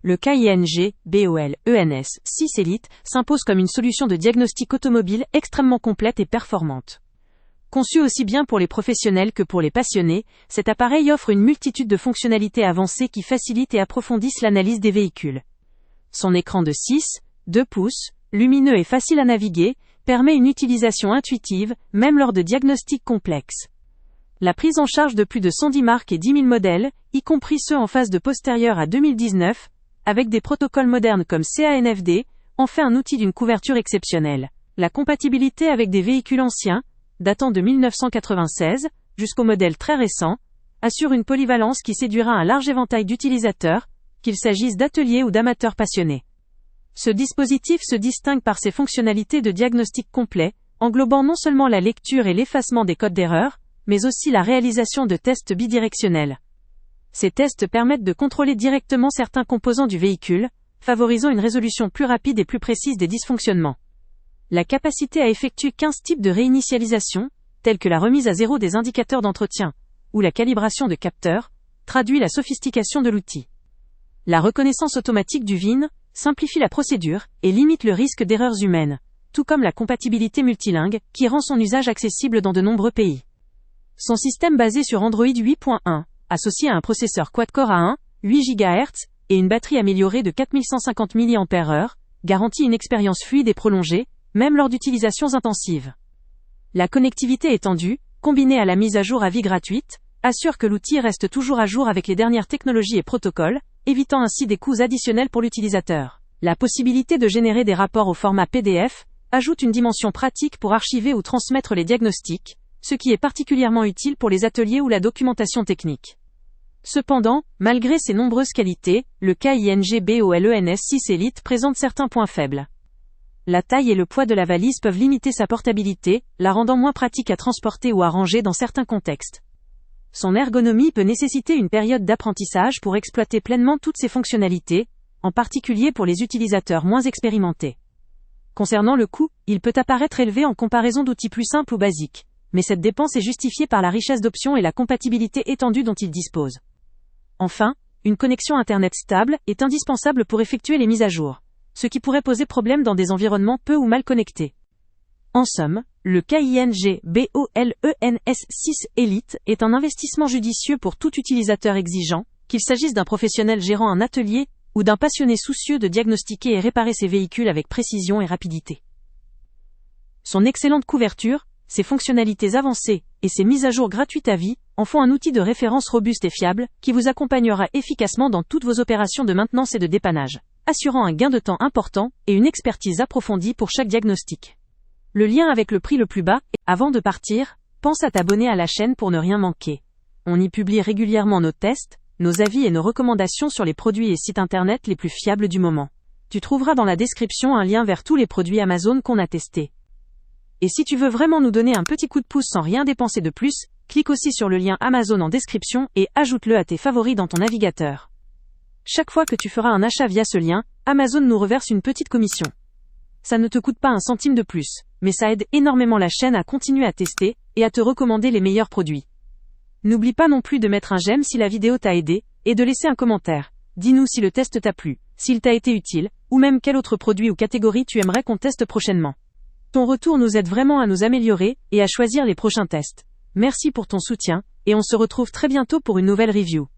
le KING BOL ENS 6 Elite s'impose comme une solution de diagnostic automobile extrêmement complète et performante. Conçu aussi bien pour les professionnels que pour les passionnés, cet appareil offre une multitude de fonctionnalités avancées qui facilitent et approfondissent l'analyse des véhicules. Son écran de 6,2 pouces, lumineux et facile à naviguer, permet une utilisation intuitive, même lors de diagnostics complexes. La prise en charge de plus de 110 marques et 10 000 modèles, y compris ceux en phase de postérieure à 2019, avec des protocoles modernes comme CANFD, en fait un outil d'une couverture exceptionnelle. La compatibilité avec des véhicules anciens, datant de 1996, jusqu'au modèle très récent, assure une polyvalence qui séduira un large éventail d'utilisateurs, qu'il s'agisse d'ateliers ou d'amateurs passionnés. Ce dispositif se distingue par ses fonctionnalités de diagnostic complet, englobant non seulement la lecture et l'effacement des codes d'erreur, mais aussi la réalisation de tests bidirectionnels. Ces tests permettent de contrôler directement certains composants du véhicule, favorisant une résolution plus rapide et plus précise des dysfonctionnements. La capacité à effectuer 15 types de réinitialisation, tels que la remise à zéro des indicateurs d'entretien, ou la calibration de capteurs, traduit la sophistication de l'outil. La reconnaissance automatique du VIN simplifie la procédure et limite le risque d'erreurs humaines, tout comme la compatibilité multilingue, qui rend son usage accessible dans de nombreux pays. Son système basé sur Android 8.1, associé à un processeur quad-core A1, 8 GHz, et une batterie améliorée de 4150 mAh, garantit une expérience fluide et prolongée, même lors d'utilisations intensives. La connectivité étendue, combinée à la mise à jour à vie gratuite, assure que l'outil reste toujours à jour avec les dernières technologies et protocoles, évitant ainsi des coûts additionnels pour l'utilisateur. La possibilité de générer des rapports au format PDF ajoute une dimension pratique pour archiver ou transmettre les diagnostics, ce qui est particulièrement utile pour les ateliers ou la documentation technique. Cependant, malgré ses nombreuses qualités, le KING BOL ENS 6 Elite présente certains points faibles. La taille et le poids de la valise peuvent limiter sa portabilité, la rendant moins pratique à transporter ou à ranger dans certains contextes. Son ergonomie peut nécessiter une période d'apprentissage pour exploiter pleinement toutes ses fonctionnalités, en particulier pour les utilisateurs moins expérimentés. Concernant le coût, il peut apparaître élevé en comparaison d'outils plus simples ou basiques, mais cette dépense est justifiée par la richesse d'options et la compatibilité étendue dont il dispose. Enfin, une connexion Internet stable est indispensable pour effectuer les mises à jour, ce qui pourrait poser problème dans des environnements peu ou mal connectés. En somme, le KING BOL ENS 6 Elite est un investissement judicieux pour tout utilisateur exigeant, qu'il s'agisse d'un professionnel gérant un atelier ou d'un passionné soucieux de diagnostiquer et réparer ses véhicules avec précision et rapidité. Son excellente couverture, ses fonctionnalités avancées et ses mises à jour gratuites à vie en font un outil de référence robuste et fiable qui vous accompagnera efficacement dans toutes vos opérations de maintenance et de dépannage, assurant un gain de temps important et une expertise approfondie pour chaque diagnostic. Le lien avec le prix le plus bas. Avant de partir, pense à t'abonner à la chaîne pour ne rien manquer. On y publie régulièrement nos tests, nos avis et nos recommandations sur les produits et sites internet les plus fiables du moment. Tu trouveras dans la description un lien vers tous les produits Amazon qu'on a testés. Et si tu veux vraiment nous donner un petit coup de pouce sans rien dépenser de plus, clique aussi sur le lien Amazon en description et ajoute-le à tes favoris dans ton navigateur. Chaque fois que tu feras un achat via ce lien, Amazon nous reverse une petite commission. Ça ne te coûte pas un centime de plus, mais ça aide énormément la chaîne à continuer à tester et à te recommander les meilleurs produits. N'oublie pas non plus de mettre un j'aime si la vidéo t'a aidé et de laisser un commentaire. Dis-nous si le test t'a plu, s'il t'a été utile, ou même quel autre produit ou catégorie tu aimerais qu'on teste prochainement. Ton retour nous aide vraiment à nous améliorer et à choisir les prochains tests. Merci pour ton soutien, et on se retrouve très bientôt pour une nouvelle review.